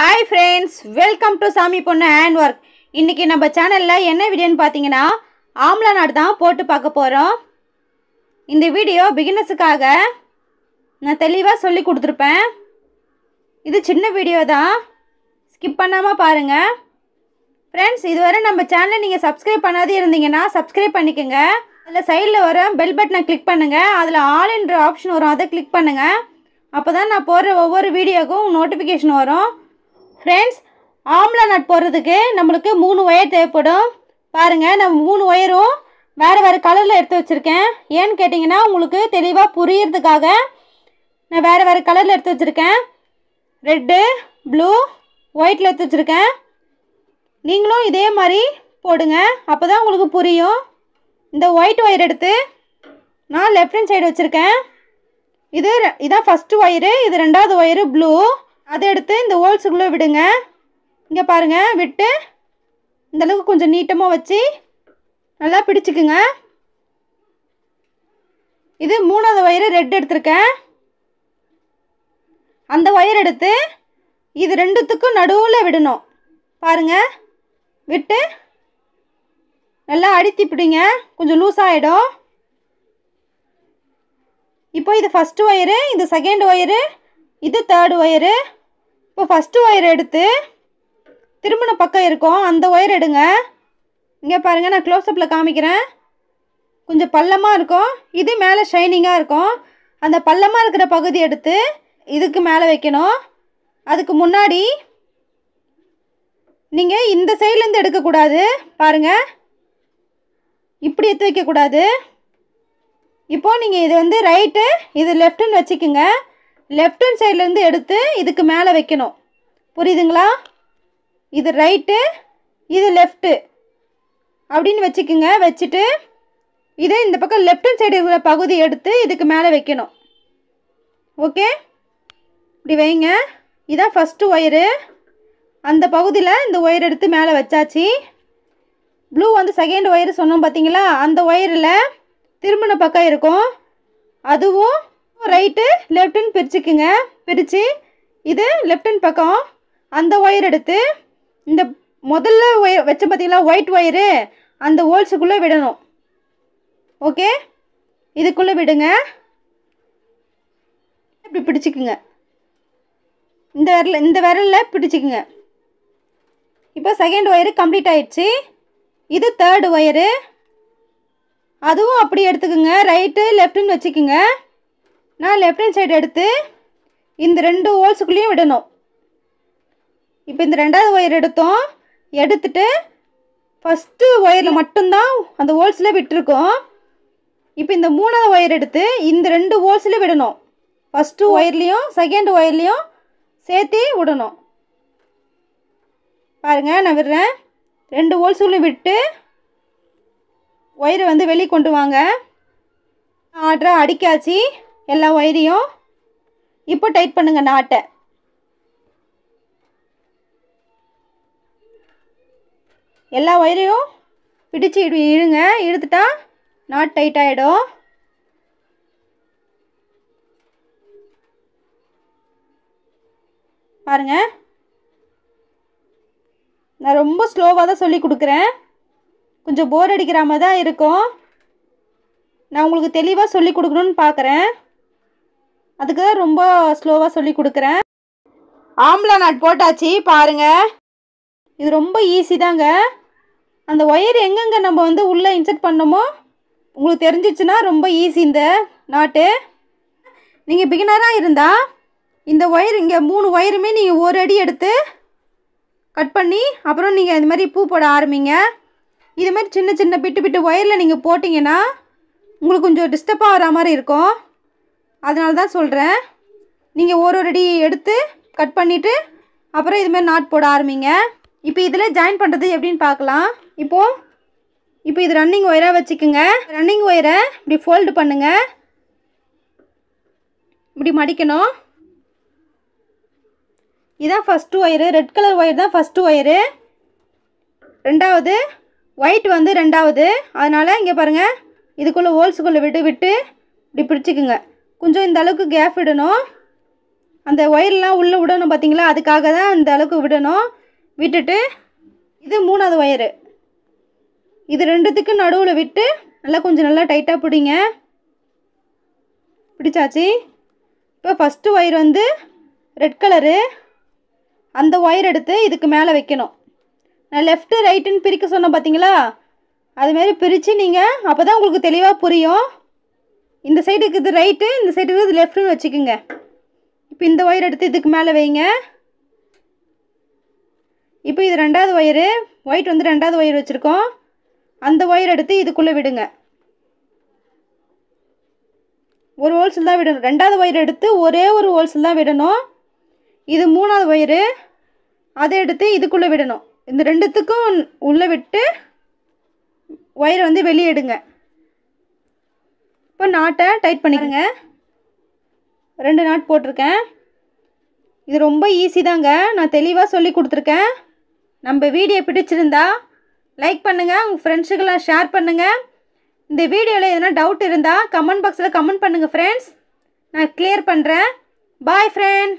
Hi friends, welcome to Samiponnu Handwork. இன்னைக்கு நம்ம சேனல்ல என்ன வீடியோன்னு பாத்தீங்கன்னா ஆம்லா நாட் தான் போட்டு பார்க்க போறோம். இந்த வீடியோ பிகினர்ஸ்க்காக நான் தெளிவா சொல்லி கொடுத்திருப்பேன். இது சின்ன வீடியோ தான். ஸ்கிப் பண்ணாம பாருங்க. Friends, இதுவரை நம்ம சேனலை நீங்க Subscribe பண்ணாதே இருந்தீங்கன்னா Subscribe பண்ணிக்கங்க. அதுல சைடுல வர பெல் பட்டனை கிளிக் பண்ணுங்க. அதுல ஆல் என்ற ஆப்ஷன் வரும், அதை கிளிக் பண்ணுங்க. அப்பதான் நான் போடுற ஒவ்வொரு வீடியோக்கும் நோட்டிஃபிகேஷன் வரும். Friends, ஆம்லா நட் போடுறதுக்கு நம்மளுக்கு 3 ஒயர் தேவைப்படும். பாருங்க, நான் 3 ஒயரும் வேறு கலரில் எடுத்து வச்சுருக்கேன். ஏன்னு கேட்டிங்கன்னா உங்களுக்கு தெளிவாக புரியறதுக்காக நான் வேறு கலரில் எடுத்து வச்சுருக்கேன். ரெட்டு, ப்ளூ, ஒயிட்டில் எடுத்து வச்சுருக்கேன். நீங்களும் இதே மாதிரி போடுங்க, அப்போ தான் உங்களுக்கு புரியும். இந்த ஒயிட் ஒயர் எடுத்து நான் லெஃப்ட் ஹேண்ட் சைடு வச்சுருக்கேன். இதான் ஃபஸ்ட்டு ஒயரு, இது ரெண்டாவது ஒயரு ப்ளூ. அதை எடுத்து இந்த ஹோல்ஸுக்குள்ளே விடுங்க. இங்கே பாருங்கள், விட்டு இந்தளவுக்கு கொஞ்சம் நீட்டமாக வச்சு நல்லா பிடிச்சிக்குங்க. இது மூணாவது ஒயரு ரெட் எடுத்திருக்கேன். அந்த ஒயர் எடுத்து இது ரெண்டுத்துக்கும் நடுவில் விடணும். பாருங்கள், விட்டு நல்லா அடித்து பிடிங்க, கொஞ்சம் லூஸாகிடும். இப்போ இது ஃபஸ்ட்டு ஒயரு, இது செகண்ட் ஒயரு, இது தேர்டு ஒயரு. இப்போ ஃபஸ்ட்டு ஒயர் எடுத்து திரும்பின பக்கம் இருக்கும் அந்த ஒயர் எடுங்க. இங்கே பாருங்கள், நான் க்ளோஸ்அப்பில் காமிக்கிறேன். கொஞ்சம் பள்ளமாக இருக்கும், இது மேலே ஷைனிங்காக இருக்கும். அந்த பள்ளமாக இருக்கிற பகுதி எடுத்து இதுக்கு மேலே வைக்கணும். அதுக்கு முன்னாடி நீங்கள் இந்த சைட்லேருந்து எடுக்கக்கூடாது. பாருங்கள், இப்படி எடுத்து வைக்கக்கூடாது. இப்போது நீங்கள் இது வந்து ரைட்டு, இது லெஃப்ட்டுன்னு வச்சுக்கோங்க. லெஃப்ட் ஹேண்ட் சைட்லேருந்து எடுத்து இதுக்கு மேலே வைக்கணும். புரியுதுங்களா? இது ரைட்டு, இது லெஃப்ட்டு அப்படின்னு வச்சுக்கோங்க. வச்சுட்டு இதே இந்த பக்கம் லெஃப்ட் ஹேண்ட் சைடு இருக்கிற பகுதி எடுத்து இதுக்கு மேலே வைக்கணும். ஓகே, இப்படி வைங்க. இதான் ஃபஸ்ட்டு ஒயரு. அந்த பகுதியில் இந்த ஒயர் எடுத்து மேலே வச்சாச்சு. ப்ளூ வந்து செகண்ட் ஒயரு சொன்னோம் பார்த்தீங்களா, அந்த ஒயரில் திரும்பின பக்கம் இருக்கும். அதுவும் ரைட்டு லெஃப்ட்டுன்னு பிரிச்சுக்குங்க. பிரித்து இது லெஃப்ட் ஹேண்ட் பக்கம் அந்த ஒயர் எடுத்து இந்த முதல்ல ஒயர் வச்ச பார்த்தீங்களா ஒயிட் ஒயரு, அந்த ஹோல்ஸுக்குள்ளே விடணும். ஓகே, இதுக்குள்ளே விடுங்க. இப்படி பிடிச்சிக்குங்க, இந்த விரலில் பிடிச்சிக்குங்க. இப்போ செகண்ட் ஒயரு கம்ப்ளீட் ஆயிடுச்சு. இது தேர்டு ஒயரு, அதுவும் அப்படி எடுத்துக்குங்க. ரைட்டு லெஃப்ட்டுன்னு வச்சுக்குங்க. நான் லெஃப்ட் ஹேண்ட் சைடு எடுத்து இந்த ரெண்டு ஹோல்ஸுக்குள்ளேயும் விடணும். இப்போ இந்த ரெண்டாவது ஒயர் எடுத்துட்டு ஃபஸ்ட்டு ஒயரில் மட்டும்தான் அந்த ஹோல்ஸில் விட்டுருக்கோம். இப்போ இந்த மூணாவது ஒயர் எடுத்து இந்த ரெண்டு ஹோல்ஸில் விடணும். ஃபஸ்ட்டு ஒயர்லேயும் செகண்ட் ஒயர்லேயும் சேர்த்து விடணும். பாருங்கள், நான் விடுறேன். ரெண்டு ஹோல்ஸுக்குள்ளே விட்டு ஒயரை வந்து வெளியே கொண்டு வாங்க. ஆர்டராக அடிக்காச்சு எல்லா ஒயரையும். இப்போ டைட் பண்ணுங்க நாட்டை. எல்லா ஒயரையும் பிடிச்சி இழுங்க. இழுத்துட்டா நாட் டைட் ஆகிடும். பாருங்க, நான் ரொம்ப ஸ்லோவாக தான் சொல்லி கொடுக்குறேன். கொஞ்சம் போர் அடிக்கிற மாதிரி தான் இருக்கும். நான் உங்களுக்கு தெளிவாக சொல்லி கொடுக்கணுன்னு பார்க்குறேன். அதுக்கு தான் ரொம்ப ஸ்லோவாக சொல்லி கொடுக்குறேன். ஆம்லா நாட் போட்டாச்சு. பாருங்கள், இது ரொம்ப ஈஸி தாங்க. அந்த ஒயர் எங்கெங்கே நம்ம வந்து உள்ளே இன்சர்ட் பண்ணோமோ உங்களுக்கு தெரிஞ்சிச்சுன்னா ரொம்ப ஈஸி இந்த நாட்டு. நீங்கள் பிகினராக இருந்தால் இந்த ஒயர் இங்கே 3 ஒயருமே நீங்கள் ஒரு அடி எடுத்து கட் பண்ணி அப்புறம் நீங்கள் இந்த மாதிரி பூ போட ஆரம்பிங்க. இது மாதிரி சின்ன சின்ன பிட்டு ஒயரில் நீங்கள் போட்டிங்கன்னா உங்களுக்கு கொஞ்சம் டிஸ்டர்பாக ஆகிற மாதிரி இருக்கும். அதனால தான் சொல்கிறேன். நீங்கள் ஒரு அடி எடுத்து கட் பண்ணிவிட்டு அப்புறம் இதுமாதிரி நாட் போட ஆரம்பிங்க. இப்போ இதில் ஜாயின் பண்ணுறது எப்படின்னு பார்க்கலாம். இப்போ இது ரன்னிங் ஒயராக வச்சுக்கோங்க. ரன்னிங் ஒயரை இப்படி ஃபோல்டு பண்ணுங்கள். இப்படி மடிக்கணும். இதுதான் first wire, red colour wire தான் ஃபஸ்ட்டு ஒயரு. ரெண்டாவது ஒயிட் வந்து ரெண்டாவது. அதனால் இங்கே பாருங்கள், இதுக்குள்ளே ஹோல்ஸுக்குள்ளே விட்டு இப்படி பிடிச்சிக்குங்க. கொஞ்சம் இந்த அளவுக்கு கேப் விடணும். அந்த ஒயர்லாம் உள்ளே விடணும் பார்த்தீங்களா, அதுக்காக தான் அந்த அளவுக்கு விடணும். விட்டுட்டு இது 3வது ஒயரு, இது ரெண்டுத்துக்கும் நடுவில் விட்டு கொஞ்சம் நல்லா டைட்டாக பிடிங்க. பிடிச்சாச்சு. இப்போ ஃபஸ்ட்டு ஒயர் வந்து ரெட் கலரு, அந்த ஒயர் எடுத்து இதுக்கு மேலே வைக்கணும். நான் லெஃப்ட்டு ரைட்டுன்னு பிரிக்க சொன்னேன் பார்த்தீங்களா, அதுமாரி பிரித்து நீங்கள் அப்போ தான் உங்களுக்கு தெளிவாக புரியும். இந்த சைடுக்கு இது ரைட்டு, இந்த சைடுக்கு இது லெஃப்ட்டுன்னு வச்சுக்கோங்க. இப்போ இந்த ஒயர் எடுத்து இதுக்கு மேலே வைங்க. இப்போ இது 2வது ஒயரு, ஒயிட் வந்து 2வது ஒயர் வச்சுருக்கோம். அந்த ஒயர் எடுத்து இதுக்குள்ளே விடுங்க. ஒரு ஹோல்ஸில் தான் விடணும். 2வது ஒயர் எடுத்து ஒரே ஒரு ஹோல்ஸில் தான் விடணும். இது 3வது ஒயரு, அதை எடுத்து இதுக்குள்ளே விடணும். இந்த ரெண்டுத்துக்கும் உள்ளே விட்டு ஒயரை வந்து வெளியே எடுங்க. இப்போ நாட்டை டைட் பண்ணிடுங்க. 2 நாட் போட்டிருக்கேன். இது ரொம்ப ஈஸி தாங்க, நான் தெளிவாக சொல்லி கொடுத்துருக்கேன். நம்ம வீடியோ பிடிச்சிருந்தா லைக் பண்ணுங்கள், உங்கள் ஃப்ரெண்ட்ஸுக்கெல்லாம் ஷேர் பண்ணுங்கள். இந்த வீடியோவில் எதனா டவுட் இருந்தால் கமெண்ட் பாக்ஸில் கமெண்ட் பண்ணுங்கள் ஃப்ரெண்ட்ஸ், நான் கிளியர் பண்ணுறேன். பாய் ஃப்ரெண்ட்.